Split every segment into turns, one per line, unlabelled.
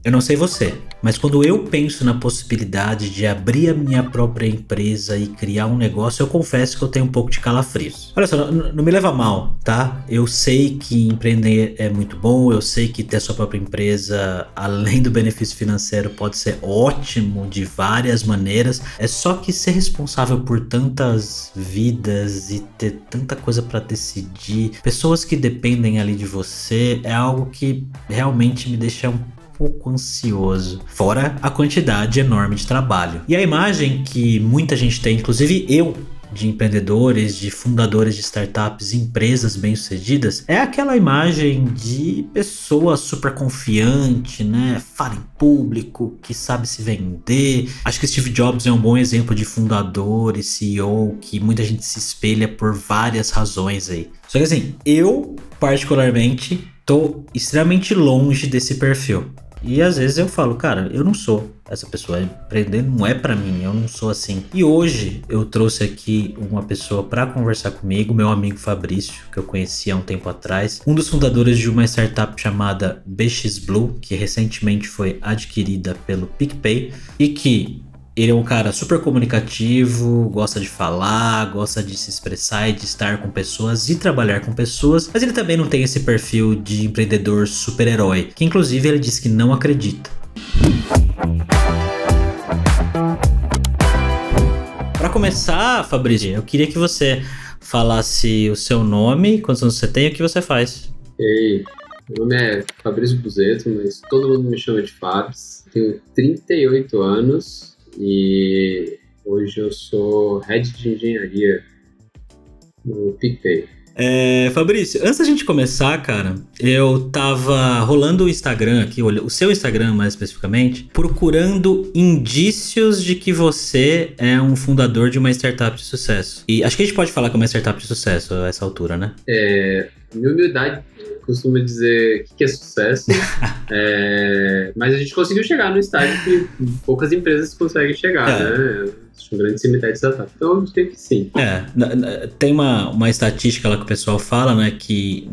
Eu não sei você, mas quando eu penso na possibilidade de abrir a minha própria empresa e criar um negócio, eu confesso que eu tenho um pouco de calafrios. Olha só, não me leva mal, tá? Eu sei que empreender é muito bom, eu sei que ter sua própria empresa, além do benefício financeiro, pode ser ótimo de várias maneiras. É só que ser responsável por tantas vidas e ter tanta coisa para decidir, pessoas que dependem ali de você, é algo que realmente me deixa um pouco ansioso, fora a quantidade enorme de trabalho. E a imagem que muita gente tem, inclusive eu, de empreendedores, de fundadores de startups, empresas bem-sucedidas, é aquela imagem de pessoa super confiante, né? Fala em público, que sabe se vender. Acho que Steve Jobs é um bom exemplo de fundador e CEO que muita gente se espelha por várias razões aí. Só que assim, eu particularmente tô extremamente longe desse perfil. E às vezes eu falo, cara, eu não sou essa pessoa, empreender não é pra mim, eu não sou assim. E hoje eu trouxe aqui uma pessoa pra conversar comigo, meu amigo Fabrício, que eu conheci há um tempo atrás, um dos fundadores de uma startup chamada BXBlue, que recentemente foi adquirida pelo PicPay e que ele é um cara super comunicativo, gosta de falar, gosta de se expressar e de estar com pessoas e trabalhar com pessoas, mas ele também não tem esse perfil de empreendedor super-herói, que inclusive ele diz que não acredita. Para começar, Fabrício, eu queria que você falasse o seu nome, quantos anos você tem e o que você faz.
Ei, meu nome é Fabrício Buzeto, mas todo mundo me chama de Fabs. Tenho 38 anos. E hoje eu sou Head de Engenharia no PicPay.
Fabrício, antes da gente começar, cara, eu tava rolando o Instagram aqui, o seu Instagram mais especificamente, procurando indícios de que você é um fundador de uma startup de sucesso. E acho que a gente pode falar que é uma startup de sucesso a essa altura, né?
Minha humildade costuma dizer o que é sucesso, mas a gente conseguiu chegar no estágio que poucas empresas conseguem chegar, né? Um grande cemitério de startup. Então, eu diria que sim.
Tem uma estatística lá que o pessoal fala, né, que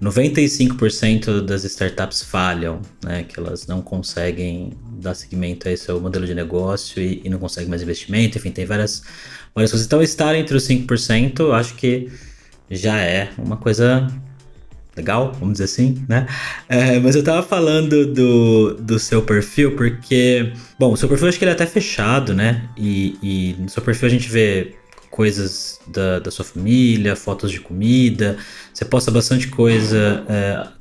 95% das startups falham, né, que elas não conseguem dar seguimento a esse seu modelo de negócio e não conseguem mais investimento, enfim, tem várias coisas. Então, estar entre os 5%, acho que já é uma coisa legal, vamos dizer assim, né? Mas eu tava falando do seu perfil porque, bom, o seu perfil acho que ele é até fechado, né? E no seu perfil a gente vê coisas da sua família, fotos de comida, você posta bastante coisa,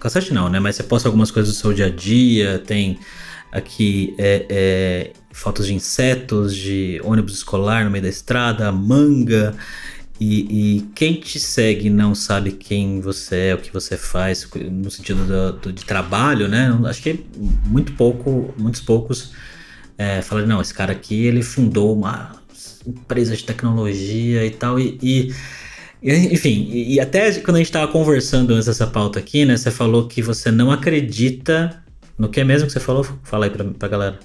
bastante não, né? Mas você posta algumas coisas do seu dia a dia, tem aqui fotos de insetos, de ônibus escolar no meio da estrada, manga. E quem te segue não sabe quem você é, o que você faz, no sentido de trabalho, né? Acho que muitos poucos falam, não, esse cara aqui, ele fundou uma empresa de tecnologia e tal, enfim, e até quando a gente tava conversando antes dessa pauta aqui, né? Você falou que você não acredita no que é mesmo que você falou? Fala aí pra galera.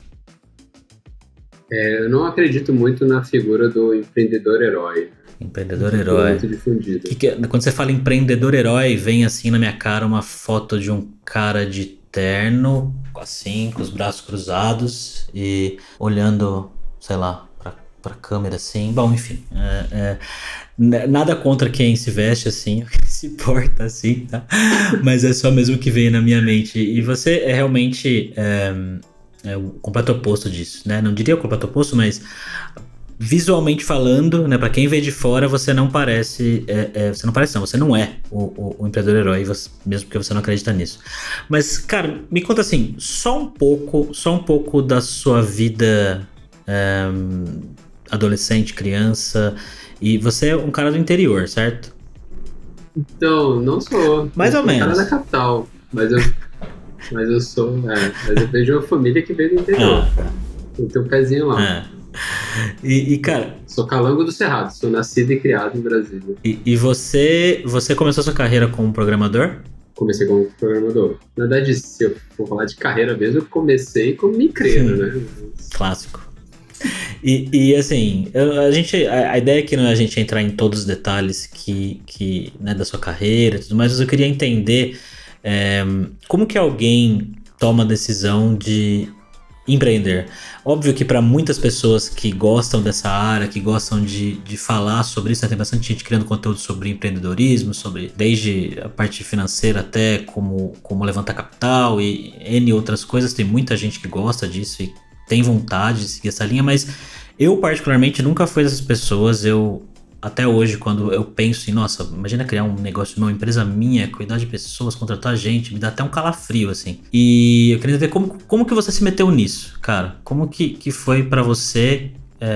Eu não acredito muito na figura do empreendedor herói.
Empreendedor herói.
Muito difundido.
Quando você fala empreendedor herói, vem assim na minha cara uma foto de um cara de terno, assim, com os braços cruzados e olhando, sei lá, pra câmera assim. Bom, enfim. Nada contra quem se veste assim, se porta assim, tá? Mas é só mesmo que veio na minha mente. E você é realmente o completo oposto disso, né? Não diria o completo oposto, mas visualmente falando, né, para quem vê de fora, você não parece, você não é o empreendedor herói, mesmo porque você não acredita nisso. Mas, cara, me conta assim, só um pouco da sua vida adolescente, criança, e você é um cara do interior, certo?
Então, não sou.
Mais ou menos.
Cara da capital, mas eu sou, mas eu vejo uma família que veio do interior. Tem um pezinho lá.
E cara...
Sou calango do Cerrado, sou nascido e criado em Brasília.
E você começou sua carreira como programador?
Comecei como programador. Na verdade, se eu for falar de carreira mesmo, eu comecei como micreiro, né?
Clássico. E assim, a ideia aqui não é a gente entrar em todos os detalhes né, da sua carreira e tudo mais, mas eu queria entender como que alguém toma a decisão de empreender. Óbvio que para muitas pessoas que gostam dessa área, que gostam de falar sobre isso, né? Tem bastante gente criando conteúdo sobre empreendedorismo, sobre desde a parte financeira até como levantar capital e N outras coisas. Tem muita gente que gosta disso e tem vontade de seguir essa linha, mas eu particularmente nunca fui dessas pessoas. Até hoje, quando eu penso em, nossa, imagina criar um negócio, uma empresa minha, cuidar de pessoas, contratar gente, me dá até um calafrio, assim. E eu queria ver como que você se meteu nisso, cara? Como que foi pra você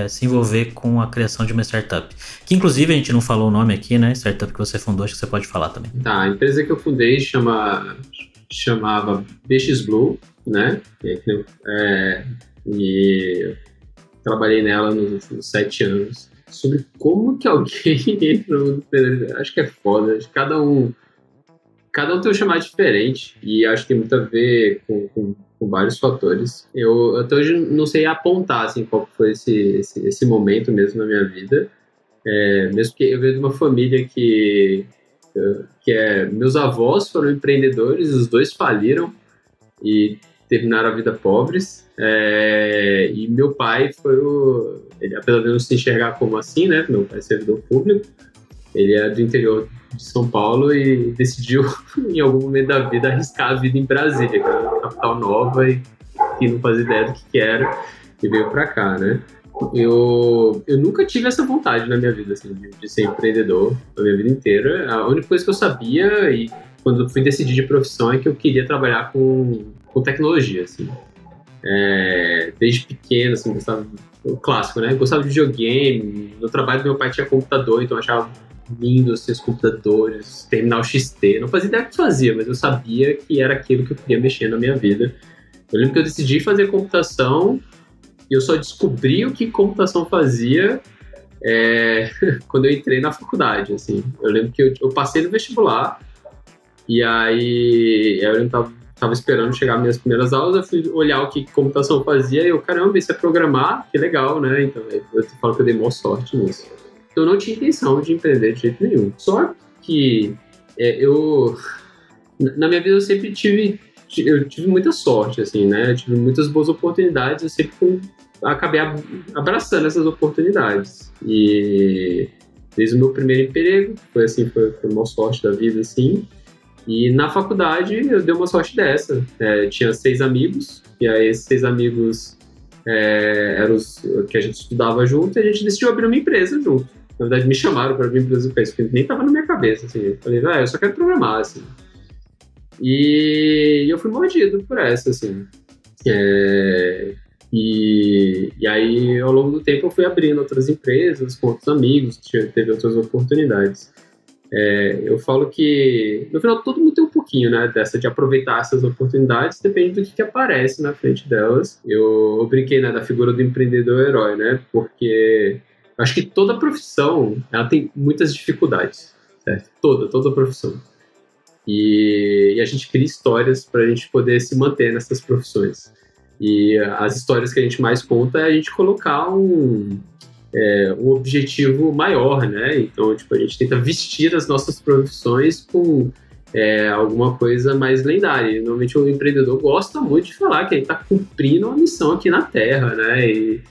se envolver com a criação de uma startup? Que inclusive a gente não falou o nome aqui, né? Startup que você fundou, acho que você pode falar também.
Tá, a empresa que eu fundei chamava BXBlue, né? E eu trabalhei nela nos 7 anos. Sobre como que alguém entra no empreendedorismo, acho que é foda. Acho que cada um tem um chamado diferente e acho que tem muito a ver com vários fatores. Eu até hoje não sei apontar assim, qual foi esse momento mesmo na minha vida. Mesmo que eu venho de uma família que meus avós foram empreendedores, os dois faliram e terminaram a vida pobres. E meu pai ele, apesar de não se enxergar como assim, né? Meu pai é servidor público, ele é do interior de São Paulo e decidiu, em algum momento da vida, arriscar a vida em Brasília, que era uma capital nova e que não fazia ideia do que era, e veio pra cá, né? Eu nunca tive essa vontade na minha vida, assim, de ser empreendedor a minha vida inteira. A única coisa que eu sabia, e quando eu fui decidir de profissão, é que eu queria trabalhar com tecnologia, assim. Desde pequeno, assim, gostava, o clássico, né? Gostava de videogame. No trabalho do meu pai tinha computador, então eu achava lindo assim, os computadores, terminal XT. Não fazia ideia do que fazia, mas eu sabia que era aquilo que eu queria mexer na minha vida. Eu lembro que eu decidi fazer computação e eu só descobri o que computação fazia quando eu entrei na faculdade, assim. Eu lembro que eu passei no vestibular e aí eu tava esperando chegar minhas primeiras aulas, eu fui olhar o que computação fazia e eu, caramba, isso é programar, que legal, né? Então, eu falo que eu dei maior sorte nisso. Eu não tinha intenção de empreender de jeito nenhum. Só que na minha vida eu sempre tive muita sorte, assim, né? Eu tive muitas boas oportunidades, eu sempre acabei abraçando essas oportunidades. E desde o meu primeiro emprego, foi a maior sorte da vida, assim. E na faculdade eu dei uma sorte dessa. Tinha 6 amigos, e aí esses 6 amigos eram os que a gente estudava junto, e a gente decidiu abrir uma empresa junto. Na verdade, me chamaram para abrir uma empresa com isso, porque nem estava na minha cabeça. Assim. Eu falei, eu só quero programar. Assim. E eu fui mordido por essa. Assim. E aí, ao longo do tempo, eu fui abrindo outras empresas com outros amigos, teve outras oportunidades. Eu falo que, no final, todo mundo tem um pouquinho, né, dessa de aproveitar essas oportunidades, depende do que aparece na frente delas. Eu brinquei, né, da figura do empreendedor herói, né, porque acho que toda profissão, ela tem muitas dificuldades, certo? Toda profissão. E a gente cria histórias para a gente poder se manter nessas profissões. E as histórias que a gente mais conta é a gente colocar um objetivo maior, né? Então, a gente tenta vestir as nossas profissões com alguma coisa mais lendária. E, normalmente, o empreendedor gosta muito de falar que ele está cumprindo uma missão aqui na Terra, né? E,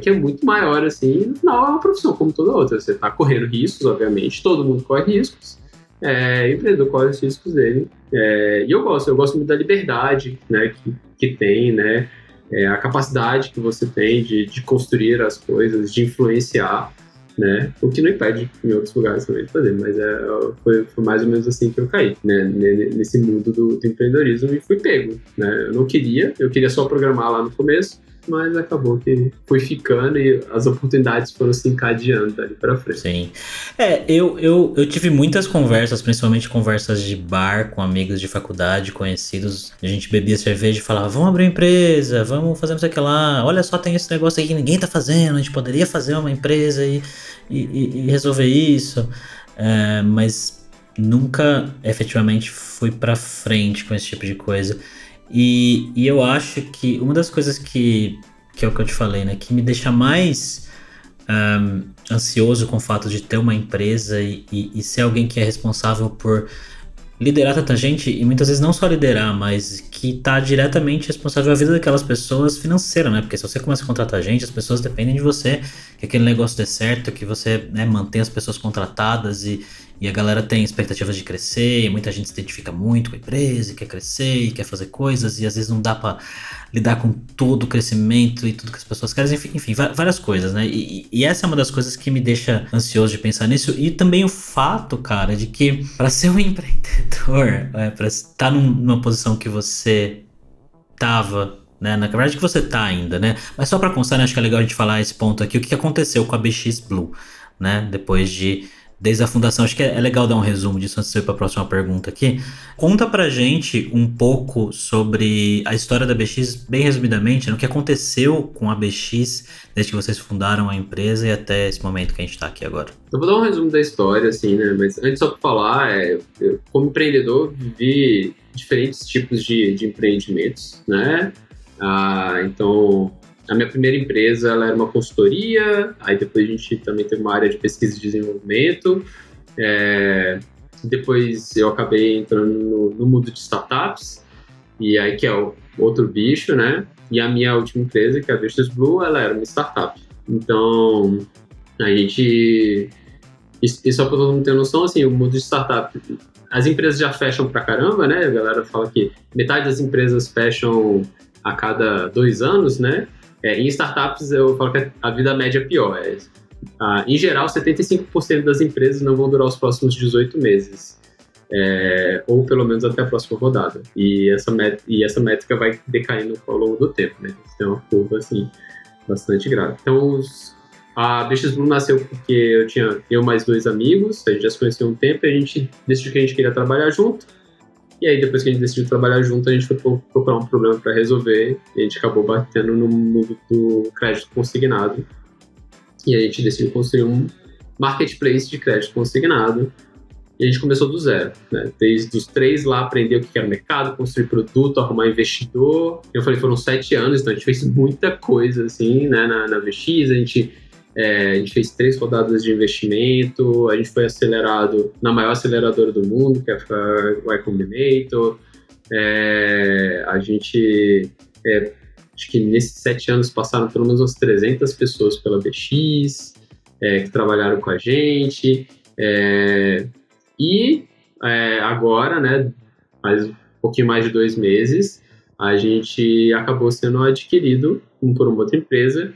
que é muito maior, assim, no final é uma profissão como toda outra. Você está correndo riscos, obviamente, todo mundo corre riscos. O empreendedor corre os riscos dele. E eu gosto muito da liberdade, né, que tem, né? A capacidade que você tem de construir as coisas, de influenciar, né? O que não impede em outros lugares também de fazer, mas foi mais ou menos assim que eu caí, né? Nesse mundo do empreendedorismo e fui pego, né? Eu queria só programar lá no começo, mas acabou que foi ficando e as oportunidades foram se encadeando dali pra frente.
Sim. Eu tive muitas conversas, principalmente conversas de bar com amigos de faculdade, conhecidos. A gente bebia cerveja e falava, vamos abrir uma empresa, vamos fazer não sei o que lá. Olha só, tem esse negócio aqui que ninguém tá fazendo, a gente poderia fazer uma empresa e resolver isso. Mas nunca efetivamente fui pra frente com esse tipo de coisa. E eu acho que uma das coisas que é o que eu te falei, né, que me deixa mais ansioso com o fato de ter uma empresa e ser alguém que é responsável por liderar tanta gente, e muitas vezes não só liderar, mas que tá diretamente responsável pela vida daquelas pessoas financeira, né? Porque se você começa a contratar gente, as pessoas dependem de você, que aquele negócio dê certo, que você, né, mantenha as pessoas contratadas e a galera tem expectativas de crescer, e muita gente se identifica muito com a empresa, e quer crescer, e quer fazer coisas, e às vezes não dá pra lidar com todo o crescimento e tudo que as pessoas querem, enfim, várias coisas, né? E essa é uma das coisas que me deixa ansioso de pensar nisso, e também o fato, cara, de que para ser um empreendedor, para estar numa posição que você tava, né? Na verdade que você tá ainda, né? Mas só para constar, né, acho que é legal a gente falar esse ponto aqui, o que aconteceu com a BX Blue, né? Desde a fundação, acho que é legal dar um resumo disso antes de eu ir para a próxima pergunta aqui. Conta pra gente um pouco sobre a história da BX, bem resumidamente, né, o que aconteceu com a BX desde que vocês fundaram a empresa e até esse momento que a gente está aqui agora.
Eu vou dar um resumo da história, assim, né? Mas antes só para falar, eu, como empreendedor, vivi diferentes tipos de empreendimentos, né? Então, a minha primeira empresa, ela era uma consultoria, aí depois a gente também teve uma área de pesquisa e desenvolvimento, depois eu acabei entrando no mundo de startups, e aí que é o outro bicho, né? E a minha última empresa, que é a BX Blue, ela era uma startup. Então, a gente... E só para todo mundo ter noção, assim, o mundo de startup, as empresas já fecham pra caramba, né? A galera fala que metade das empresas fecham a cada 2 anos, né? Em startups, eu falo que a vida média é pior. Em geral, 75% das empresas não vão durar os próximos 18 meses. Ou pelo menos até a próxima rodada. E essa métrica vai decaindo ao longo do tempo, né? Isso é uma curva, assim, bastante grave. Então, a BX Blue nasceu porque eu tinha mais 2 amigos, a gente já se conheceu há um tempo, e a gente decidiu que a gente queria trabalhar junto. E aí, depois que a gente decidiu trabalhar junto, a gente foi procurar um problema para resolver, e a gente acabou batendo no mundo do crédito consignado. E a gente decidiu construir um marketplace de crédito consignado, e a gente começou do zero, né? Desde os 3 lá, aprender o que era o mercado, construir produto, arrumar investidor. Eu falei, foram 7 anos, então a gente fez muita coisa, assim, né, na VX. A gente fez 3 rodadas de investimento, a gente foi acelerado na maior aceleradora do mundo, que é a Y Combinator. A gente, acho que nesses 7 anos passaram pelo menos umas 300 pessoas pela BX, que trabalharam com a gente. Agora, né, faz um pouquinho mais de 2 meses, a gente acabou sendo adquirido por uma outra empresa,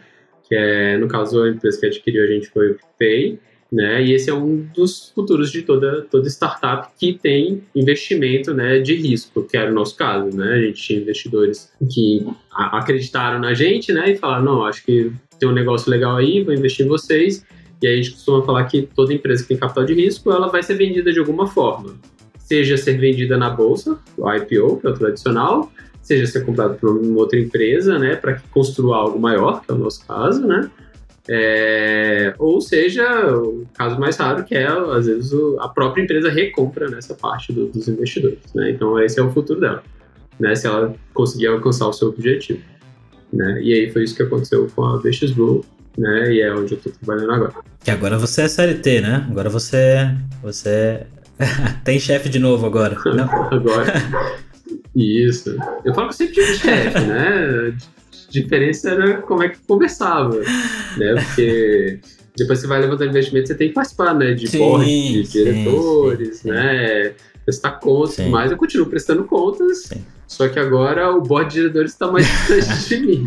que no caso, a empresa que adquiriu a gente foi o Pay, né? E esse é um dos futuros de toda startup que tem investimento, né, de risco, que era o nosso caso, né? A gente tinha investidores que acreditaram na gente, né, e falaram, não, acho que tem um negócio legal aí, vou investir em vocês. E aí a gente costuma falar que toda empresa que tem capital de risco, ela vai ser vendida de alguma forma. Seja ser vendida na bolsa, o IPO, que é o tradicional, seja ser comprado por uma outra empresa, né, para que construa algo maior, que é o nosso caso, né, ou seja, o caso mais raro, que é, às vezes, a própria empresa recompra nessa parte dos investidores, né, então esse é o futuro dela, né, se ela conseguir alcançar o seu objetivo, né, e aí foi isso que aconteceu com a BX Blue, né, e é onde eu estou trabalhando agora.
Que agora você é CLT, né, agora você tem chefe de novo agora, não?
Agora... Isso. Eu falo que eu sempre tive chefe, né? A diferença era como é que conversava, né? Porque depois você vai levantando investimento, você tem que participar, né? De board, de diretores, sim. Né? Prestar contas, mas eu continuo prestando contas, só que agora o board de diretores está mais distante de mim.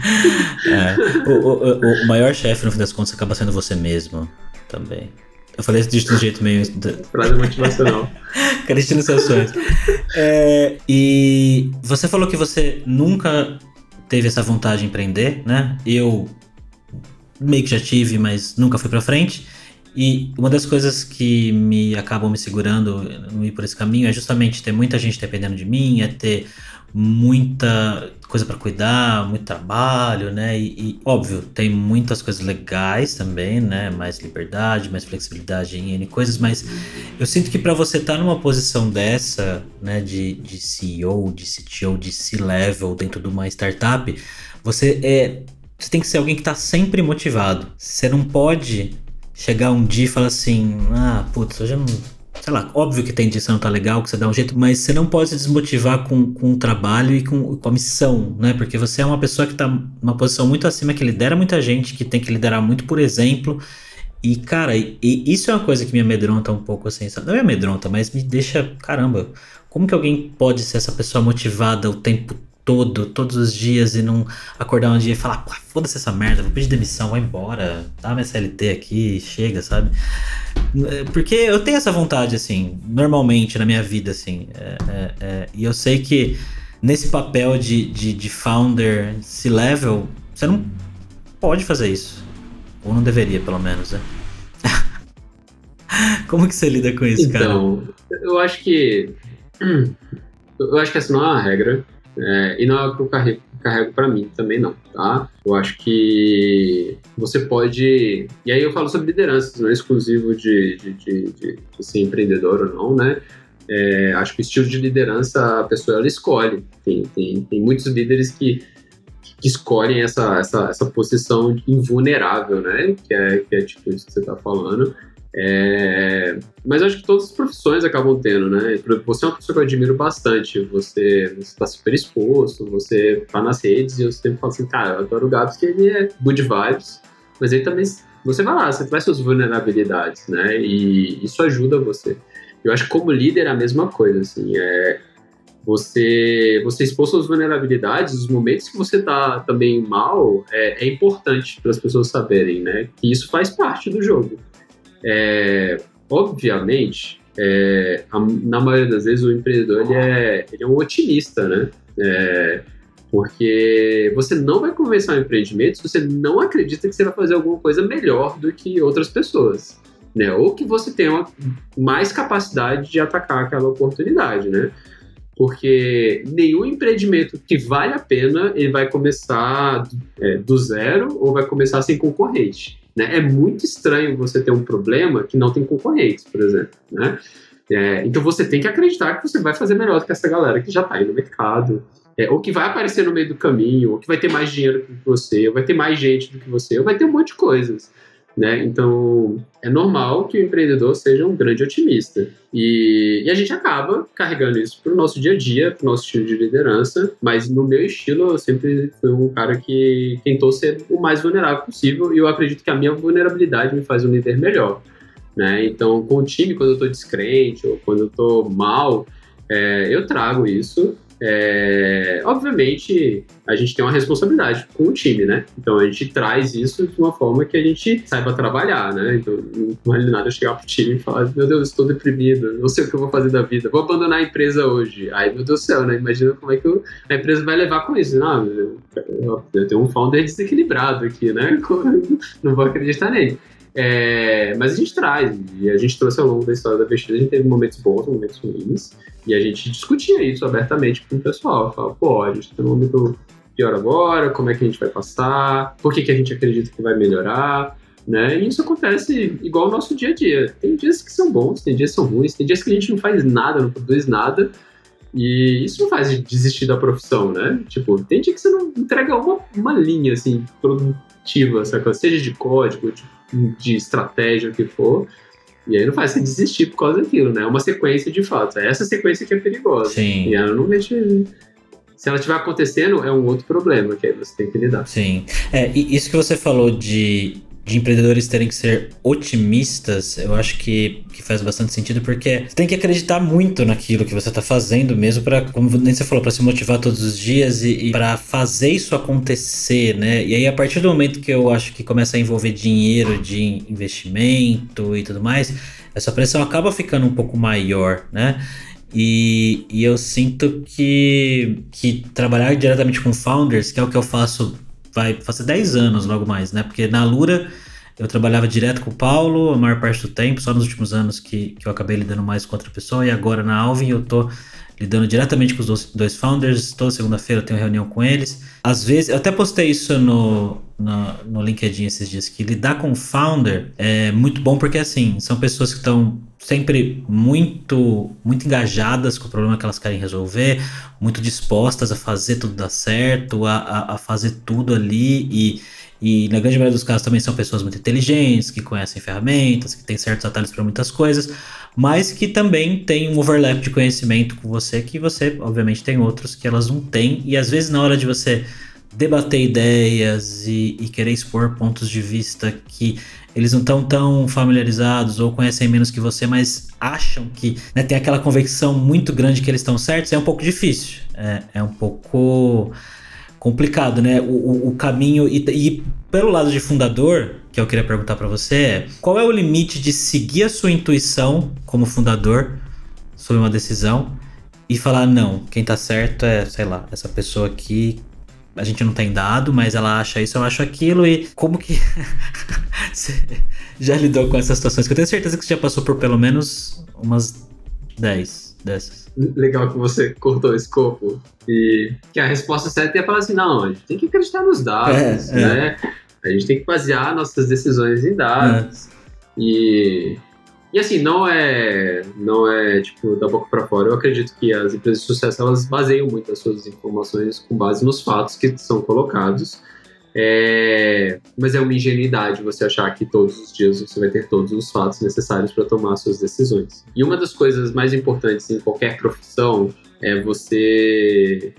O maior chefe, no fim das contas, acaba sendo você mesmo também. Eu falei isso de um jeito meio...
Frase motivacional.
Acredite nos seus sonhos. E você falou que você nunca teve essa vontade de empreender, né? Eu meio que já tive, mas nunca fui pra frente. E uma das coisas que acabam me segurando no ir por esse caminho é justamente ter muita gente dependendo de mim, é ter muita coisa para cuidar, muito trabalho, né? E óbvio, tem muitas coisas legais também, né? Mais liberdade, mais flexibilidade em N coisas, mas eu sinto que para você estar numa posição dessa, né? De CEO, de CTO, de C-level dentro de uma startup, você tem que ser alguém que tá sempre motivado. Você não pode chegar um dia e falar assim, putz, hoje eu não sei lá, óbvio que tem dia que você não tá legal, que você dá um jeito, mas você não pode se desmotivar com o trabalho e com a missão, né? Porque você é uma pessoa que tá numa posição muito acima, que lidera muita gente, que tem que liderar muito por exemplo. E, cara, isso é uma coisa que me amedronta um pouco, assim, sabe? Não me amedronta, mas me deixa, caramba, como que alguém pode ser essa pessoa motivada o tempo todo, todos os dias, e não acordar um dia e falar, pô, foda-se essa merda, vou pedir demissão, vou embora, dá minha CLT aqui, chega, sabe? Porque eu tenho essa vontade, assim, normalmente na minha vida, assim, e eu sei que nesse papel de founder C-level, você não pode fazer isso. Ou não deveria, pelo menos, né? Como que você lida com isso, cara?
Então, eu acho que essa não é uma regra, e não é o que eu carrego pra mim também não, tá? Eu acho que você pode... E aí eu falo sobre liderança, não é exclusivo de ser empreendedor ou não, né? Acho que o estilo de liderança a pessoa ela escolhe. Tem muitos líderes que escolhem essa posição invulnerável, né? Que é tipo isso que você tá falando. Mas eu acho que todas as profissões acabam tendo, né? Você é uma pessoa que eu admiro bastante. Você tá super exposto, você tá nas redes e eu sempre falo assim, cara, eu adoro o Gabs, que ele é good vibes, mas ele também... Você vai lá, você traz suas vulnerabilidades, né? E isso ajuda você. Eu acho que como líder é a mesma coisa, assim, você expor suas vulnerabilidades, os momentos que você tá também mal, é importante para as pessoas saberem, né? Que isso faz parte do jogo. Obviamente, na maioria das vezes o empreendedor ele é um otimista, né? Porque você não vai começar um empreendimento se você não acredita que você vai fazer alguma coisa melhor do que outras pessoas, né? Ou que você tenha mais capacidade de atacar aquela oportunidade, né? Porque nenhum empreendimento que vale a pena, ele vai começar do zero ou vai começar sem concorrente, né? É muito estranho você ter um problema que não tem concorrentes, por exemplo, né? Então você tem que acreditar que você vai fazer melhor do que essa galera que já está aí no mercado, ou que vai aparecer no meio do caminho, ou que vai ter mais dinheiro do que você, ou vai ter mais gente do que você, ou vai ter um monte de coisas, né? Então, é normal que o empreendedor seja um grande otimista. E a gente acaba carregando isso para o nosso dia a dia, para o nosso estilo de liderança, mas no meu estilo eu sempre fui um cara que tentou ser o mais vulnerável possível e eu acredito que a minha vulnerabilidade me faz um líder melhor, né? Então, com o time, quando eu estou descrente ou quando eu estou mal, eu trago isso. Obviamente a gente tem uma responsabilidade com o time, né? Então a gente traz isso de uma forma que a gente saiba trabalhar, né? Então não vale nada chegar pro time e falar, meu Deus, estou deprimido, não sei o que eu vou fazer da vida, vou abandonar a empresa hoje. Ai, meu Deus do céu, né? Imagina como é que a empresa vai levar com isso. Não, eu tenho um founder desequilibrado aqui, né? Não vou acreditar nele. Mas a gente traz, e a gente trouxe ao longo da história da Vestido, a gente teve momentos bons, momentos ruins, e a gente discutia isso abertamente com o pessoal. Falava, pô, a gente tem um momento pior agora, como é que a gente vai passar, por que a gente acredita que vai melhorar, né? E isso acontece igual ao nosso dia a dia. Tem dias que são bons, tem dias que são ruins, tem dias que a gente não faz nada, não produz nada, e isso não faz desistir da profissão, né? Tipo, tem dia que você não entrega uma linha, assim, produtiva, sabe? Seja de código, de estratégia, o que for, e aí não faz você desistir por causa daquilo, né? É uma sequência de fatos. É essa sequência que é perigosa.
Sim.
E ela não deixa... Se ela estiver acontecendo, é um outro problema que aí você tem que lidar.
Sim. E isso que você falou de empreendedores terem que ser otimistas, eu acho que faz bastante sentido, porque você tem que acreditar muito naquilo que você está fazendo mesmo, para, como nem você falou, para se motivar todos os dias e para fazer isso acontecer, né? E aí, a partir do momento que eu acho que começa a envolver dinheiro de investimento e tudo mais, essa pressão acaba ficando um pouco maior, né? E eu sinto que trabalhar diretamente com founders, que é o que eu faço, vai fazer 10 anos logo mais, né? Porque na Alura eu trabalhava direto com o Paulo a maior parte do tempo, só nos últimos anos que eu acabei lidando mais com outra pessoa, e agora na Alvin eu tô lidando diretamente com os dois founders. Toda segunda-feira eu tenho reunião com eles. Às vezes, eu até postei isso no LinkedIn esses dias, que lidar com o founder é muito bom, porque assim, são pessoas que estão sempre muito engajadas com o problema que elas querem resolver, muito dispostas a fazer tudo dar certo, a fazer tudo ali, e na grande maioria dos casos também são pessoas muito inteligentes, que conhecem ferramentas, que têm certos atalhos para muitas coisas, mas que também tem um overlap de conhecimento com você, que você obviamente tem outros que elas não têm, e às vezes na hora de você debater ideias e querer expor pontos de vista que eles não estão tão familiarizados ou conhecem menos que você, mas acham que, né, tem aquela convicção muito grande que eles estão certos, é um pouco difícil. É um pouco complicado, né? O caminho... E pelo lado de fundador, que eu queria perguntar para você, qual é o limite de seguir a sua intuição como fundador sobre uma decisão e falar, não, quem tá certo é, sei lá, essa pessoa aqui... A gente não tem dado, mas ela acha isso, eu acho aquilo. E como que você já lidou com essas situações? Que eu tenho certeza que você já passou por pelo menos umas 10 dessas.
Legal que você cortou o escopo. E que a resposta certa é falar assim, não, a gente tem que acreditar nos dados, né? A gente tem que basear nossas decisões em dados. E assim, não é tipo, da boca para fora. Eu acredito que as empresas de sucesso, elas baseiam muito as suas informações com base nos fatos que são colocados. Mas é uma ingenuidade você achar que todos os dias você vai ter todos os fatos necessários para tomar suas decisões. E uma das coisas mais importantes em qualquer profissão é você,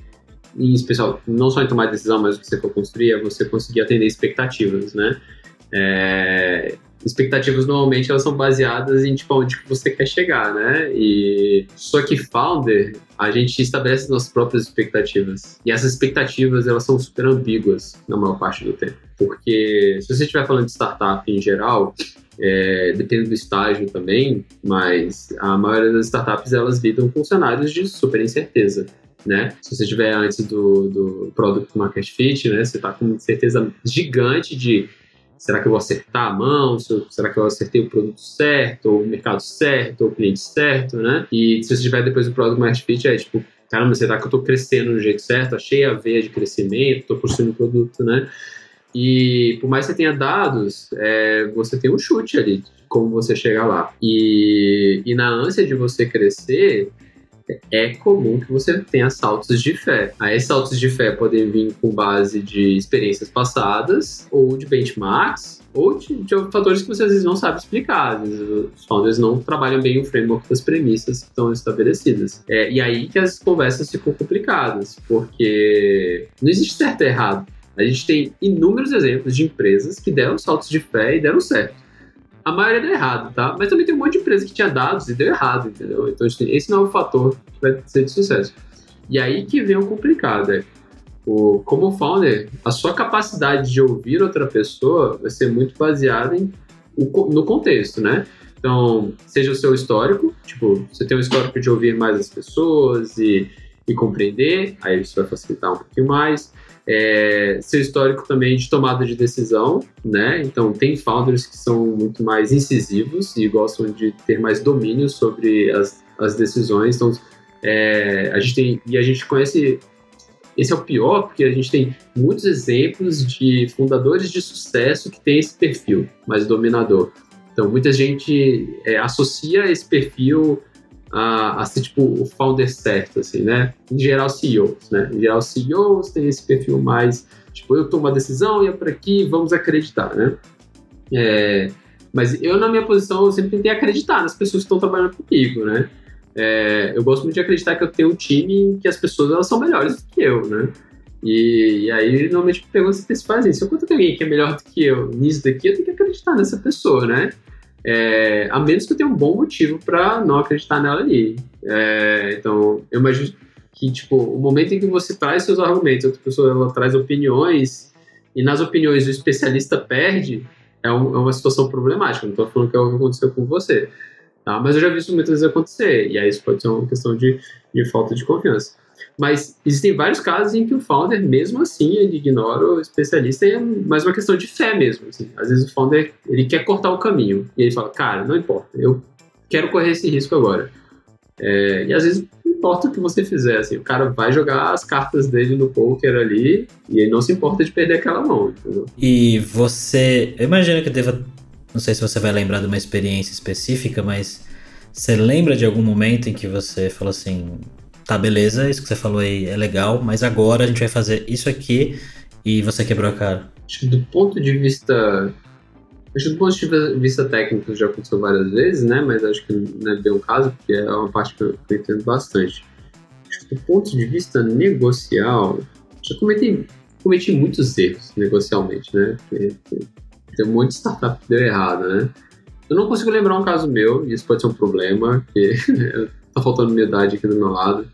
em especial, não só em tomar decisão, mas o que você for construir, é você conseguir atender expectativas, né? Expectativas normalmente elas são baseadas em tipo onde que você quer chegar, né? E só que founder, a gente estabelece nossas próprias expectativas. E essas expectativas, elas são super ambíguas na maior parte do tempo. Porque se você estiver falando de startup em geral, depende do estágio também, mas a maioria das startups, elas lidam com cenários de super incerteza, né? Se você estiver antes do Product Market Fit, né? Você está com uma certeza gigante de será que eu vou acertar a mão? Será que eu acertei o produto certo? Ou o mercado certo? Ou o cliente certo, né? E se você estiver depois do Product Market Fit, é tipo, caramba, será que eu tô crescendo do jeito certo? Achei a veia de crescimento, tô construindo o produto, né? E por mais que você tenha dados, você tem um chute ali de como você chegar lá. E na ânsia de você crescer, é comum que você tenha saltos de fé. Aí saltos de fé podem vir com base de experiências passadas, ou de benchmarks, ou de fatores que você às vezes não sabe explicar. Às vezes os founders não trabalham bem o framework das premissas que estão estabelecidas. E aí que as conversas ficam complicadas, porque não existe certo e errado. A gente tem inúmeros exemplos de empresas que deram saltos de fé e deram certo. A maioria deu errado, tá? Mas também tem um monte de empresa que tinha dados e deu errado, entendeu? Então, esse não é o fator que vai ser de sucesso. E aí que vem o complicado, como founder, a sua capacidade de ouvir outra pessoa vai ser muito baseada no contexto, né? Então, seja o seu histórico, tipo, você tem um histórico de ouvir mais as pessoas e compreender, aí isso vai facilitar um pouquinho mais. Seu histórico também de tomada de decisão, né? Então tem founders que são muito mais incisivos e gostam de ter mais domínio sobre as decisões. Então a gente conhece, esse é o pior, porque a gente tem muitos exemplos de fundadores de sucesso que tem esse perfil mais dominador. Então muita gente associa esse perfil a ser tipo o founder certo, assim, né? Em geral, CEOs, né? Em geral, CEOs têm esse perfil mais, tipo, eu tomo uma decisão e é por aqui, vamos acreditar, né? Mas eu, na minha posição, eu sempre tentei acreditar nas pessoas que estão trabalhando comigo, né? Eu gosto muito de acreditar que eu tenho um time que as pessoas, elas são melhores do que eu, né? E aí, normalmente, eu pergunto se vocês fazem isso. Se eu conto alguém que é melhor do que eu nisso daqui, eu tenho que acreditar nessa pessoa, né? A menos que eu tenha um bom motivo para não acreditar nela ali. Então, eu imagino que, tipo, o momento em que você traz seus argumentos, outra pessoa ela traz opiniões, e nas opiniões o especialista perde, é uma situação problemática. Não estou falando que é o que aconteceu com você, tá? Mas eu já vi isso muitas vezes acontecer, e aí isso pode ser uma questão de falta de confiança. Mas existem vários casos em que o founder, mesmo assim, ele ignora o especialista, e é mais uma questão de fé mesmo. Assim. Às vezes o founder, ele quer cortar o caminho, e ele fala, cara, não importa, eu quero correr esse risco agora. E às vezes não importa o que você fizer, assim, o cara vai jogar as cartas dele no poker ali, e ele não se importa de perder aquela mão, entendeu?
E você, eu imagino que deva, não sei se você vai lembrar de uma experiência específica, mas Você lembra de algum momento em que você falou assim, tá, beleza, isso que você falou aí é legal, mas agora a gente vai fazer isso aqui e você quebrou a cara?
Acho que do ponto de vista técnico já aconteceu várias vezes, né? Mas acho que não é bem o caso, porque é uma parte que eu entendo bastante. Acho que do ponto de vista negocial, já cometi muitos erros negocialmente, né? Porque tem um monte de startup que deu errado, né? Eu não consigo lembrar um caso meu, e isso pode ser um problema, porque tá faltando humildade aqui do meu lado.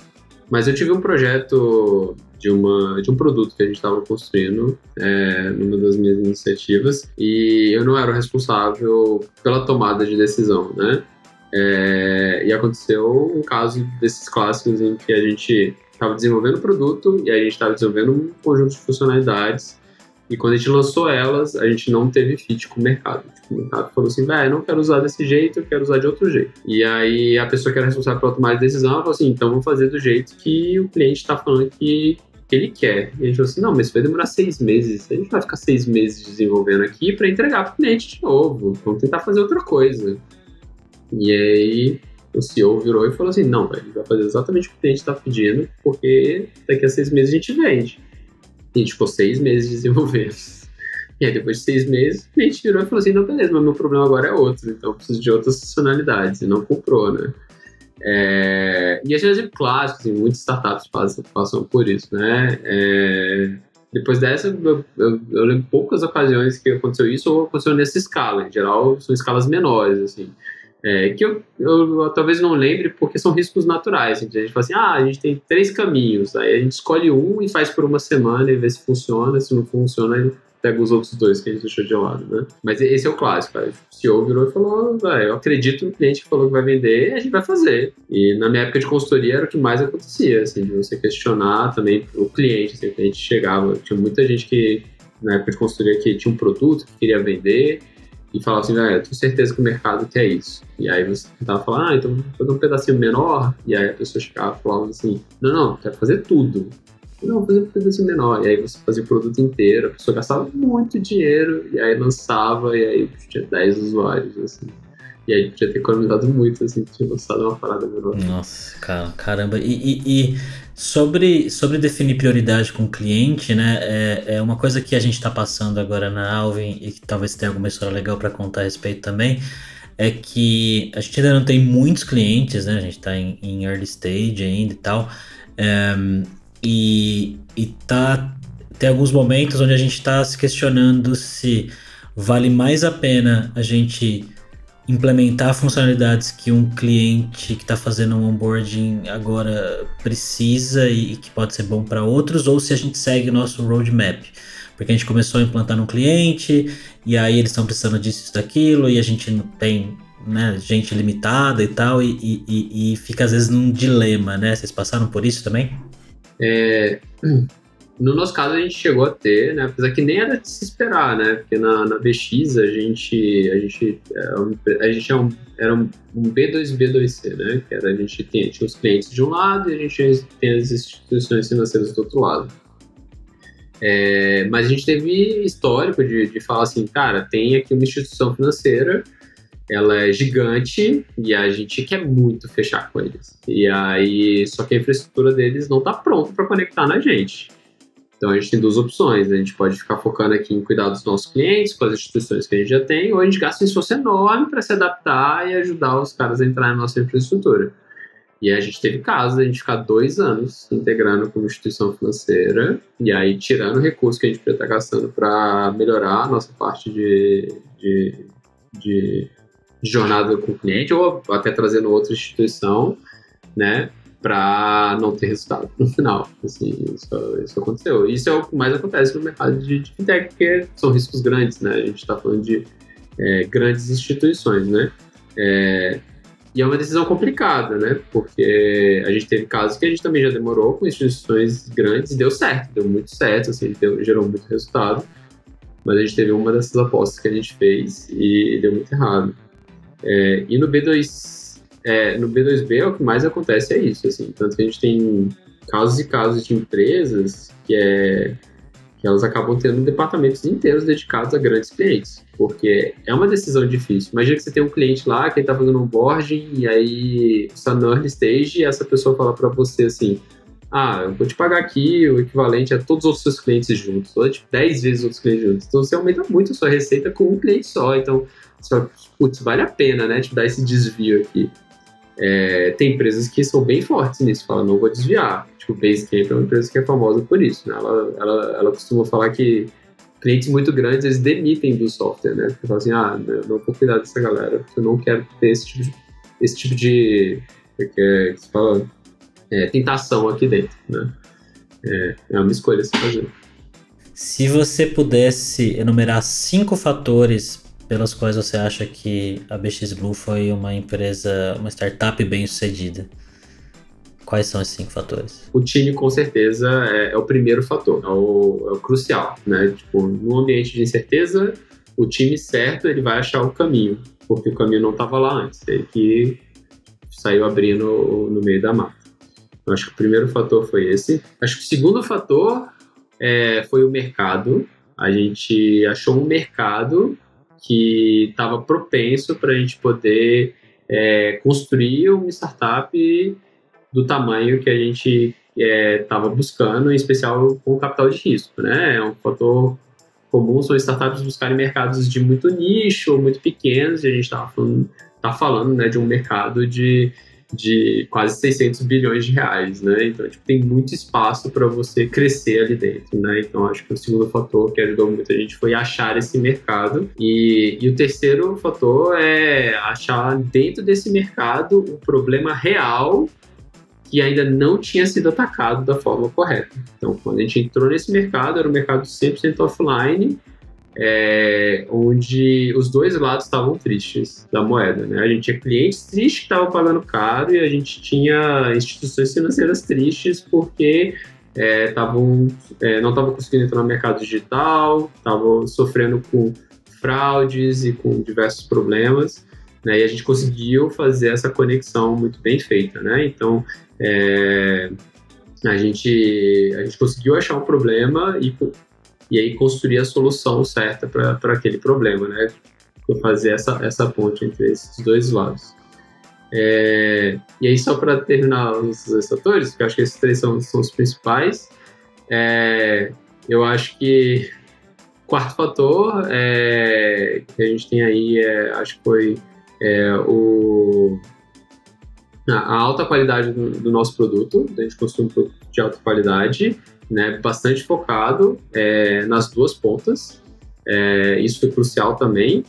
Mas eu tive um projeto de um produto que a gente estava construindo numa das minhas iniciativas, e eu não era o responsável pela tomada de decisão, né? E aconteceu um caso desses clássicos em que a gente estava desenvolvendo o produto e a gente estava desenvolvendo um conjunto de funcionalidades, e quando a gente lançou elas, a gente não teve fit com o mercado. Tipo, o mercado falou assim, eu não quero usar desse jeito, eu quero usar de outro jeito. E aí a pessoa que era responsável pela tomada de decisão, ela falou assim, então vamos fazer do jeito que o cliente está falando que ele quer. E a gente falou assim, não, mas isso vai demorar 6 meses. A gente vai ficar 6 meses desenvolvendo aqui para entregar para o cliente de novo. Vamos tentar fazer outra coisa. E aí o CEO virou e falou assim, não, a gente vai fazer exatamente o que o cliente está pedindo, porque daqui a 6 meses a gente vende. E a gente ficou 6 meses desenvolvendo. E aí, depois de 6 meses, a gente virou e falou assim, não, beleza, mas meu problema agora é outro, então eu preciso de outras funcionalidades, e não comprou, né? E esse é um exemplo clássico, assim, muitas startups passam por isso, né? Depois dessa, eu lembro poucas ocasiões que aconteceu isso, ou aconteceu nessa escala, em geral, são escalas menores, assim. Que eu talvez não lembre porque são riscos naturais. A gente fala assim, a gente tem 3 caminhos, aí a gente escolhe um e faz por uma semana e vê se funciona, se não funciona, aí pega os outros 2 que a gente deixou de lado, né? Mas esse é o clássico, o CEO virou e falou, eu acredito no cliente que falou que vai vender, a gente vai fazer. E na minha época de consultoria era o que mais acontecia, assim, de você questionar também o cliente, assim, o cliente chegava, tinha muita gente que na época de consultoria que tinha um produto que queria vender, e falava assim, eu tenho certeza que o mercado quer isso. E aí você tentava falar, então vou fazer um pedacinho menor, e aí a pessoa chegava e falava assim, não, quero fazer tudo. Não, vou fazer um pedacinho menor. E aí você fazia o produto inteiro, a pessoa gastava muito dinheiro, e aí lançava, e aí tinha 10 usuários, assim. E aí podia ter economizado muito, assim, tinha lançado uma parada menor.
Nossa, caramba. E sobre definir prioridade com o cliente, né? É uma coisa que a gente está passando agora na Alvin e que talvez tenha alguma história legal para contar a respeito também, é que a gente ainda não tem muitos clientes, né? A gente está em early stage ainda e tal. Tem alguns momentos onde a gente está se questionando se vale mais a pena a gente implementar funcionalidades que um cliente que está fazendo um onboarding agora precisa e que pode ser bom para outros, ou se a gente segue o nosso roadmap. Porque a gente começou a implantar num cliente, e aí eles estão precisando disso, daquilo, e a gente não tem, né, gente limitada e tal, e fica às vezes num dilema, né? Vocês passaram por isso também?
No nosso caso, a gente chegou a ter, né? Apesar que nem era de se esperar, né? Porque na BX a gente era um B2B, B2C, né? Que era, a gente tinha os clientes de um lado e a gente tem as instituições financeiras do outro lado. Mas a gente teve histórico de falar assim, cara, tem aqui uma instituição financeira, ela é gigante e a gente quer muito fechar com eles. E aí, só que a infraestrutura deles não está pronta para conectar na gente. Então a gente tem 2 opções, a gente pode ficar focando aqui em cuidar dos nossos clientes, com as instituições que a gente já tem, ou a gente gasta um esforço enorme para se adaptar e ajudar os caras a entrar na nossa infraestrutura. E aí a gente teve casos de a gente ficar 2 anos integrando como instituição financeira, e aí tirando o recurso que a gente podia estar gastando para melhorar a nossa parte de jornada com o cliente, ou até trazendo outra instituição, né? Para não ter resultado no final. Assim, isso aconteceu. Isso é o que mais acontece no mercado de fintech, porque são riscos grandes, né? A gente está falando de grandes instituições, né? E é uma decisão complicada, né? Porque a gente teve casos que a gente também já demorou com instituições grandes e deu certo, deu muito certo, assim, gerou muito resultado. Mas a gente teve uma dessas apostas que a gente fez e deu muito errado. E no B2B, o que mais acontece é isso, assim, tanto que a gente tem casos e casos de empresas que que elas acabam tendo departamentos inteiros dedicados a grandes clientes, porque é uma decisão difícil. Imagina que você tem um cliente lá que está fazendo um onboarding e aí está no early stage e essa pessoa fala para você assim, eu vou te pagar aqui o equivalente a todos os outros seus clientes juntos, ou tipo 10 vezes os outros clientes juntos. Então você aumenta muito a sua receita com um cliente só. Então, você fala, putz, vale a pena, né, te dar esse desvio aqui. Tem empresas que são bem fortes nisso, falam, não vou desviar. Tipo, o Basecamp é uma empresa que é famosa por isso, né? Ela costuma falar que clientes muito grandes, eles demitem do software, né? Porque falam assim, não vou cuidar dessa galera, porque eu não quero ter esse tipo de que se fala, tentação aqui dentro, né? É uma escolha a se fazer.
Se você pudesse enumerar 5 fatores pelos quais você acha que a BX Blue foi uma empresa, uma startup bem sucedida, quais são esses 5 fatores?
O time, com certeza, é o primeiro fator, é o crucial, né? Tipo, no ambiente de incerteza, o time certo, ele vai achar o caminho, porque o caminho não estava lá antes, ele que saiu abrindo no meio da mata. Então, acho que o primeiro fator foi esse. Acho que o segundo fator foi o mercado. A gente achou um mercado que estava propenso para a gente poder construir uma startup do tamanho que a gente estava buscando, em especial com capital de risco, né? É um fator comum, são startups buscarem mercados de muito nicho ou muito pequenos, e a gente tá falando, né, de um mercado de quase 600 bilhões de reais, né? Então, tem muito espaço para você crescer ali dentro, né? Então, acho que o segundo fator que ajudou muito a gente foi achar esse mercado. E o terceiro fator é achar dentro desse mercado o problema real que ainda não tinha sido atacado da forma correta. Então, quando a gente entrou nesse mercado, era um mercado 100% offline, onde os dois lados estavam tristes da moeda, né? A gente tinha clientes tristes que estavam pagando caro e a gente tinha instituições financeiras tristes porque não estavam conseguindo entrar no mercado digital, estavam sofrendo com fraudes e com diversos problemas, né? E a gente conseguiu fazer essa conexão muito bem feita, né? Então, a gente conseguiu achar um problema e aí construir a solução certa para aquele problema, né? Fazer essa ponte entre esses dois lados. E aí, só para terminar os fatores, porque eu acho que esses 3 são os principais, eu acho que o quarto fator que a gente tem aí, acho que foi a alta qualidade do nosso produto. A gente construiu um produto de alta qualidade, né, bastante focado nas duas pontas. Isso foi crucial também,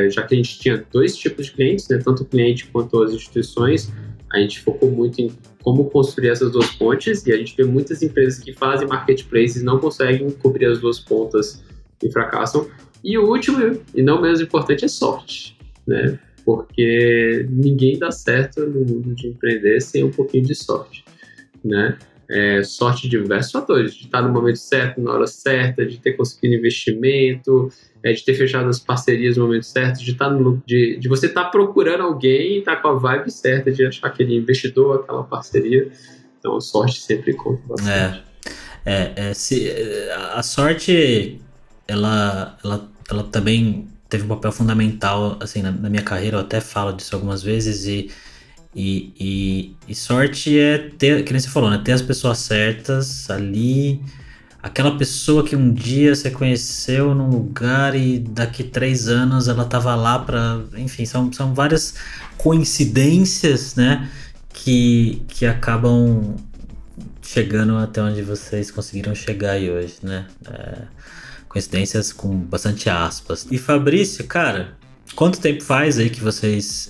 já que a gente tinha 2 tipos de clientes, né, tanto o cliente quanto as instituições, a gente focou muito em como construir essas 2 pontes, e a gente vê muitas empresas que fazem marketplaces não conseguem cobrir as 2 pontas e fracassam. E o último, e não menos importante, é sorte, né? Porque ninguém dá certo no mundo de empreender sem um pouquinho de sorte, né? Sorte de diversos fatores, de estar no momento certo, na hora certa, de ter conseguido investimento, de ter fechado as parcerias no momento certo, de você estar procurando alguém e estar com a vibe certa de achar aquele investidor, aquela parceria. Então a sorte sempre conta bastante.
A sorte, ela também teve um papel fundamental assim, na minha carreira. Eu até falo disso algumas vezes, e sorte ter, que nem você falou, né? Ter as pessoas certas ali, aquela pessoa que um dia você conheceu num lugar e daqui 3 anos ela tava lá para, enfim, são várias coincidências, né, que acabam chegando até onde vocês conseguiram chegar aí hoje, né? Coincidências com bastante aspas. E Fabrício, cara, quanto tempo faz aí que vocês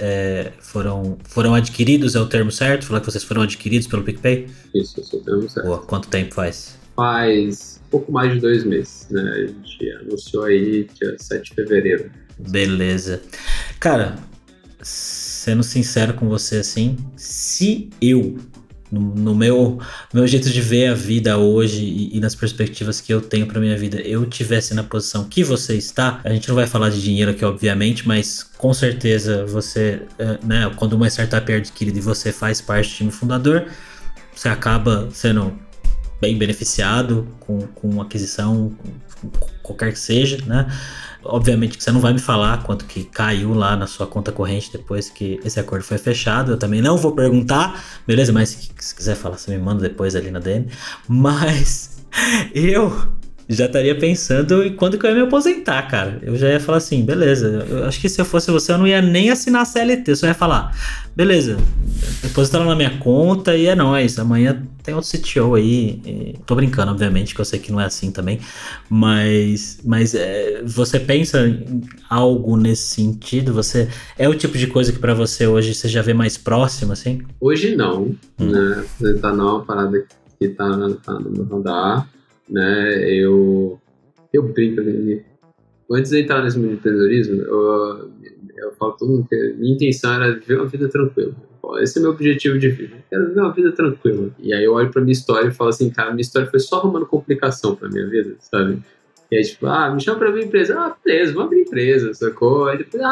foram adquiridos, é o termo certo? Falar que vocês foram adquiridos pelo PicPay?
Isso, esse é o termo certo.
Boa, quanto tempo faz?
Faz pouco mais de 2 meses, né? A gente anunciou aí dia 7 de fevereiro.
Beleza. Cara, sendo sincero com você assim, se eu, no meu jeito de ver a vida hoje e nas perspectivas que eu tenho pra minha vida, eu tivesse na posição que você está, a gente não vai falar de dinheiro aqui, obviamente, mas com certeza você, né, quando uma startup é adquirida e você faz parte do time fundador, você acaba sendo bem beneficiado com aquisição, com qualquer que seja, né? Obviamente que você não vai me falar quanto que caiu lá na sua conta corrente depois que esse acordo foi fechado. Eu também não vou perguntar, beleza? Mas se quiser falar, você me manda depois ali na DM. Mas eu já estaria pensando em quando que eu ia me aposentar, cara. Eu já ia falar assim, beleza. Eu acho que se eu fosse você, eu não ia nem assinar a CLT. Eu só ia falar, beleza, depositaram na minha conta e é nóis. Amanhã tem outro CTO aí. Tô brincando, obviamente, que eu sei que não é assim também. Mas você pensa em algo nesse sentido? Você é o tipo de coisa que pra você hoje você já vê mais próximo, assim?
Hoje não, né? Aposentar não é uma parada que tá no meu radar. Né, eu brinco, né? Antes de entrar nesse mundo de empreendedorismo, eu falo todo mundo que minha intenção era viver uma vida tranquila. Esse é meu objetivo de vida. Eu quero viver uma vida tranquila. E aí eu olho pra minha história e falo assim, cara, minha história foi só arrumando complicação pra minha vida, sabe? E aí, tipo, me chama pra abrir empresa. Beleza, vou abrir empresa, sacou? Aí depois,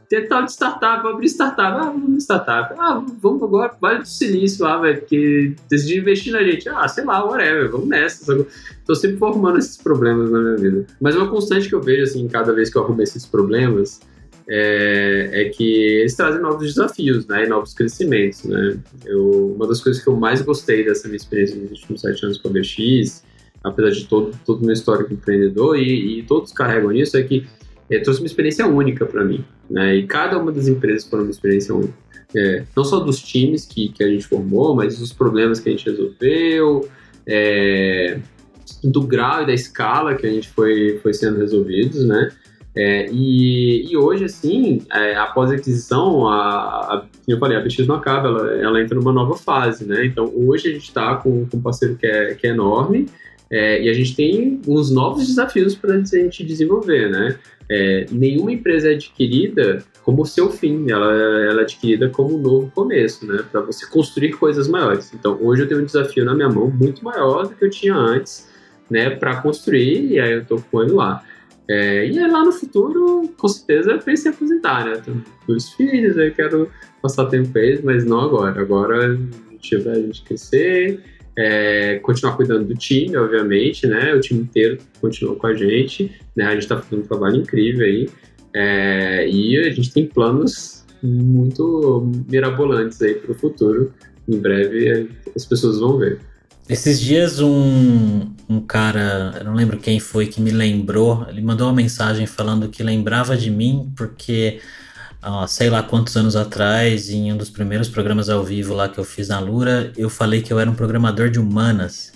tem tal de startup, vou abrir startup. Vamos abrir startup. Vamos agora, Vale do Silício lá, velho, porque decidi investir na gente. Sei lá, whatever, vamos nessa, sacou? Tô sempre arrumando esses problemas na minha vida. Mas uma constante que eu vejo, assim, cada vez que eu arrumo esses problemas, é que eles trazem novos desafios, né, e novos crescimentos, né. Uma das coisas que eu mais gostei dessa minha experiência nos últimos 7 anos com a BX, apesar de todo o meu histórico empreendedor, e todos carregam nisso, é que trouxe uma experiência única para mim, né? E cada uma das empresas foi uma experiência única. Não só dos times que a gente formou, mas dos problemas que a gente resolveu, do grau e da escala que a gente foi sendo resolvidos, né? E hoje, assim, após a aquisição, como eu falei, a BX não acaba, ela entra numa nova fase, né? Então, hoje a gente está com um parceiro que é enorme, e a gente tem uns novos desafios para a gente desenvolver, né? Nenhuma empresa é adquirida como seu fim, ela é adquirida como um novo começo, né? Para você construir coisas maiores. Então, hoje eu tenho um desafio na minha mão muito maior do que eu tinha antes, né? Para construir, e aí eu estou com ele lá. E aí lá no futuro, com certeza, eu penso em aposentar, né? Eu tenho 2 filhos, eu quero passar tempo com eles, mas não agora. Agora a gente crescer, continuar cuidando do time, obviamente, né? O time inteiro continua com a gente, né? A gente está fazendo um trabalho incrível aí, e a gente tem planos muito mirabolantes aí para o futuro. Em breve as pessoas vão ver.
Esses dias um cara, eu não lembro quem foi, que me lembrou, ele mandou uma mensagem falando que lembrava de mim porque, sei lá quantos anos atrás, em um dos primeiros programas ao vivo lá que eu fiz na Lura, eu falei que eu era um programador de humanas.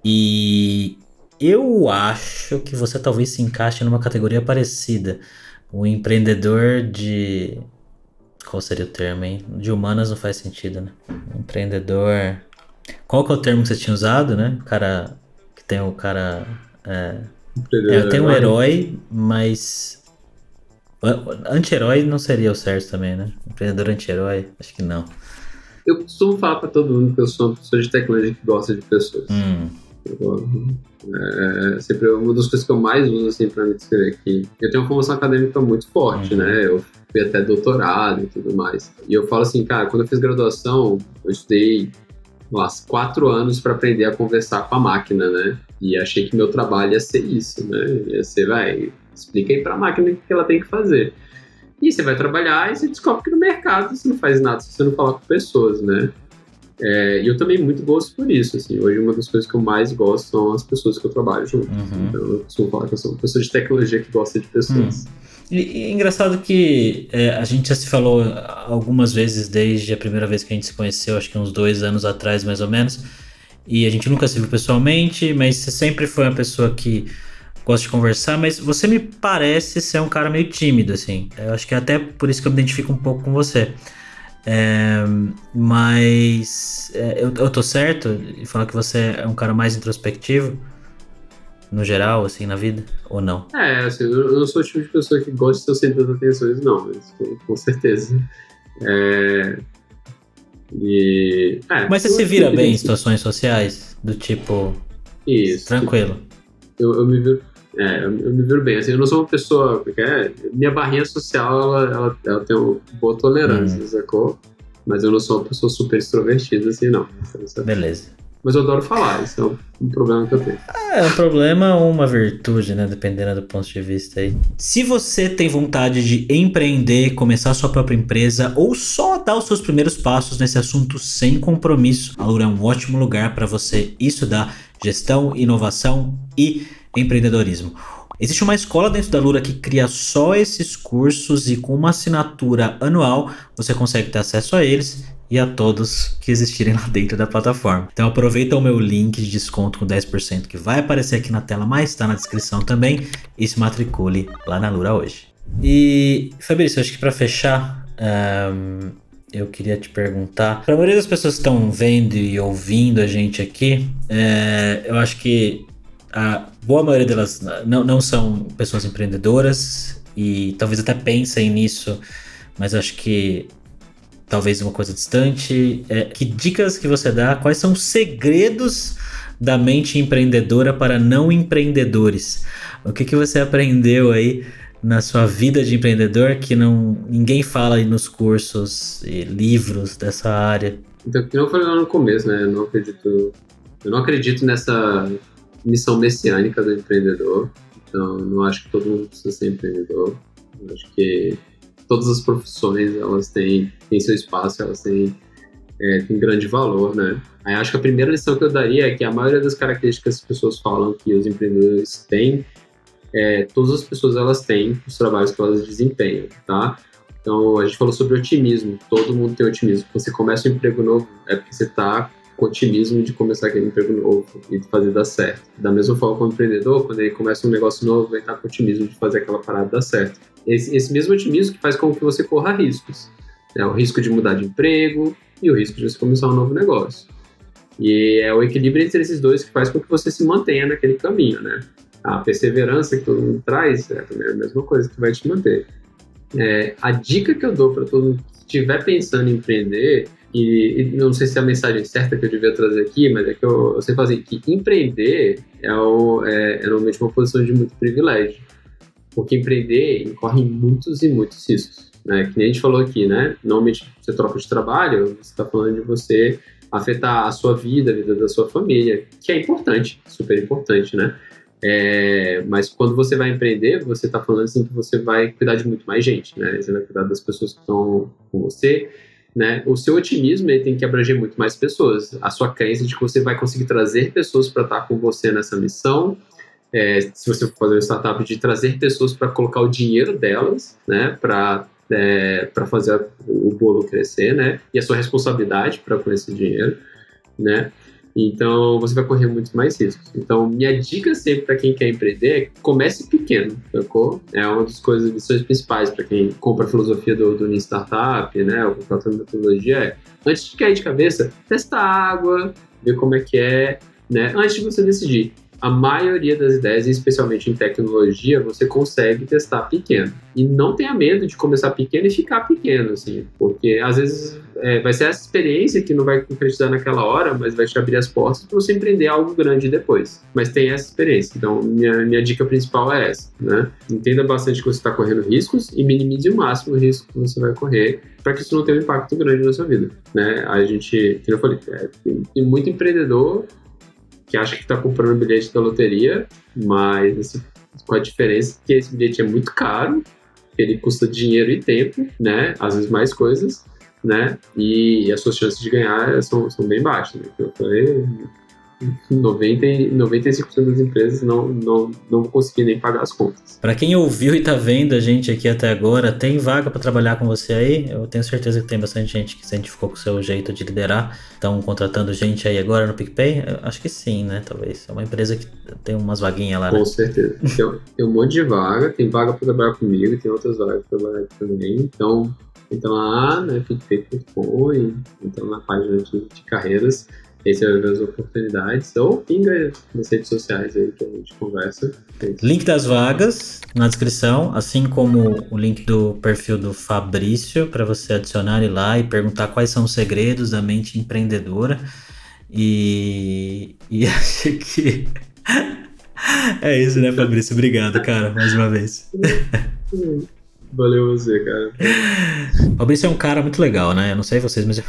E eu acho que você talvez se encaixe numa categoria parecida. O empreendedor de... Qual seria o termo, hein? De humanas não faz sentido, né? Empreendedor... Qual que é o termo que você tinha usado, né? O cara... Que tem o cara... tem um herói, mas... Anti-herói não seria o certo também, né? Empreendedor anti-herói, acho que não.
Eu costumo falar pra todo mundo que eu sou uma pessoa de tecnologia que gosta de pessoas. Sempre uma das coisas que eu mais uso assim, pra me descrever aqui. Eu tenho uma formação acadêmica muito forte, né? Eu fui até doutorado e tudo mais. E eu falo assim, cara, quando eu fiz graduação, eu estudei 4 anos para aprender a conversar com a máquina, né? E achei que meu trabalho ia ser isso, né? Ia ser, explica aí pra máquina o que ela tem que fazer. E você vai trabalhar e você descobre que no mercado você não faz nada se você não falar com pessoas, né? E eu também muito gosto por isso, assim. Hoje uma das coisas que eu mais gosto são as pessoas que eu trabalho junto. Então eu costumo falar que eu sou uma pessoa de tecnologia que gosta de pessoas.
E é engraçado que a gente já se falou algumas vezes desde a primeira vez que a gente se conheceu, acho que uns 2 anos atrás mais ou menos, e a gente nunca se viu pessoalmente, mas você sempre foi uma pessoa que gosta de conversar, mas você me parece ser um cara meio tímido, assim. Eu acho que é até por isso que eu me identifico um pouco com você. Mas eu tô certo em falar que você é um cara mais introspectivo? No geral, assim, na vida? Ou não?
Assim, eu não sou o tipo de pessoa que gosta de ser o centro das atenções, não. Mas com certeza.
Mas você se vira bem em situações sociais? Do tipo...
Isso.
Tranquilo.
Eu me viro bem. Assim, eu não sou uma pessoa... minha barrinha social, ela tem uma boa tolerância, sacou? Mas eu não sou uma pessoa super extrovertida, assim, não.
Beleza.
Mas eu adoro falar, isso é um problema que eu tenho.
É um problema ou uma virtude, né? Dependendo do ponto de vista aí. Se você tem vontade de empreender, começar sua própria empresa ou só dar os seus primeiros passos nesse assunto sem compromisso, a Alura é um ótimo lugar para você estudar gestão, inovação e empreendedorismo. Existe uma escola dentro da Alura que cria só esses cursos e com uma assinatura anual você consegue ter acesso a eles e a todos que existirem lá dentro da plataforma. Então aproveita o meu link de desconto com 10% que vai aparecer aqui na tela, mas está na descrição também, e se matricule lá na Alura hoje. E Fabrício, acho que para fechar, eu queria te perguntar, para a maioria das pessoas que estão vendo e ouvindo a gente aqui, eu acho que a boa maioria delas não são pessoas empreendedoras e talvez até pensem nisso, mas acho que talvez uma coisa distante. Que dicas que você dá? Quais são os segredos da mente empreendedora para não empreendedores? O que você aprendeu aí na sua vida de empreendedor que ninguém fala aí nos cursos e livros dessa área?
Então, como eu falei lá no começo, né? Eu não acredito nessa missão messiânica do empreendedor. Então, não acho que todo mundo precisa ser empreendedor. Eu acho que todas as profissões, elas têm seu espaço, elas têm grande valor, né? Aí acho que a primeira lição que eu daria é que a maioria das características que as pessoas falam que os empreendedores têm, todas as pessoas elas têm os trabalhos que elas desempenham, tá? Então, a gente falou sobre otimismo, todo mundo tem otimismo. Quando você começa um emprego novo, é porque você está com otimismo de começar aquele emprego novo e de fazer dar certo. Da mesma forma como o empreendedor, quando ele começa um negócio novo, vai estar com otimismo de fazer aquela parada dar certo. Esse mesmo otimismo que faz com que você corra riscos. O risco de mudar de emprego e o risco de você começar um novo negócio. E é o equilíbrio entre esses dois que faz com que você se mantenha naquele caminho, né? A perseverança que todo mundo traz também é a mesma coisa que vai te manter. A dica que eu dou para todo mundo que estiver pensando em empreender, e não sei se é a mensagem certa que eu devia trazer aqui, mas é que eu sempre falo assim, que empreender é normalmente uma posição de muito privilégio. Porque empreender incorre em muitos e muitos riscos, né? Que nem a gente falou aqui, né? Normalmente você troca de trabalho, você está falando de você afetar a sua vida, a vida da sua família, que é importante, super importante, né? Mas quando você vai empreender, você está falando assim que você vai cuidar de muito mais gente, né? Você vai cuidar das pessoas que estão com você, né? O seu otimismo ele tem que abranger muito mais pessoas. A sua crença de que você vai conseguir trazer pessoas para estar com você nessa missão. Se você for fazer uma startup, de trazer pessoas para colocar o dinheiro delas, né? Para fazer o bolo crescer, né? E a sua responsabilidade com esse dinheiro, né? Então, você vai correr muito mais riscos. Então, minha dica sempre para quem quer empreender é comece pequeno, sacou? É uma das lições principais para quem compra a filosofia do Lean Startup, né? Ou compra a metodologia antes de cair de cabeça, testa água, ver como é que é, né? Antes de você decidir. A maioria das ideias, especialmente em tecnologia, você consegue testar pequeno. E não tenha medo de começar pequeno e ficar pequeno, assim, porque às vezes vai ser essa experiência que não vai concretizar naquela hora, mas vai te abrir as portas para você empreender algo grande depois. Mas tem essa experiência. Então, minha dica principal é essa, né? Entenda bastante que você está correndo riscos e minimize o máximo o risco que você vai correr para que isso não tenha um impacto grande na sua vida, né? A gente, como eu falei, tem muito empreendedor que acha que está comprando bilhete da loteria, mas com a diferença que esse bilhete é muito caro, ele custa dinheiro e tempo, né? Às vezes mais coisas, né? E as suas chances de ganhar são bem baixas, né? Eu falei, 95% das empresas não vão conseguir nem pagar as contas.
Para quem ouviu e tá vendo a gente aqui até agora, tem vaga para trabalhar com você aí? Eu tenho certeza que tem bastante gente que se identificou com o seu jeito de liderar. Estão contratando gente aí agora no PicPay? Eu acho que sim, né? Talvez. É uma empresa que tem umas vaguinhas lá, né?
Com certeza. Tem um monte de vaga, tem vaga para trabalhar comigo, tem outras vagas para trabalhar também. Então, entra lá, né? PicPay.com e entra na página de carreiras. Aí você vai ver as oportunidades, ou pinga nas redes sociais aí que a gente conversa.
Link das vagas na descrição, assim como o link do perfil do Fabrício, para você adicionar ele lá e perguntar quais são os segredos da mente empreendedora. E acho que é isso, né, Fabrício? Obrigado, cara, mais uma vez.
Valeu você, cara.
O Fabrício é um cara muito legal, né? Eu não sei vocês, mas eu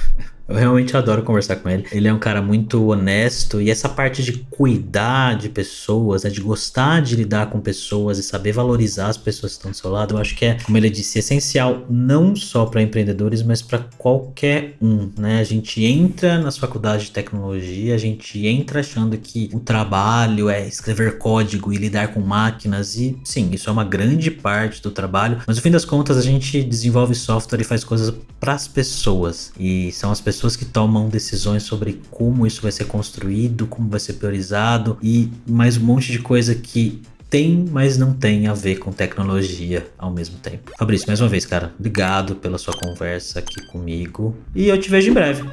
realmente adoro conversar com ele. Ele é um cara muito honesto e essa parte de cuidar de pessoas, né? De gostar de lidar com pessoas e saber valorizar as pessoas que estão do seu lado, eu acho que é, como ele disse, essencial não só para empreendedores, mas para qualquer um, né? A gente entra nas faculdades de tecnologia, a gente entra achando que o trabalho é escrever código e lidar com máquinas e sim, isso é uma grande parte do trabalho, mas no fim das contas a gente desenvolve software e faz coisas para as pessoas e são as pessoas que tomam decisões sobre como isso vai ser construído, como vai ser priorizado e mais um monte de coisa que tem, mas não tem a ver com tecnologia ao mesmo tempo. Fabrício, mais uma vez, cara, obrigado pela sua conversa aqui comigo e eu te vejo em breve.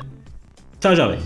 Tchau, jovem.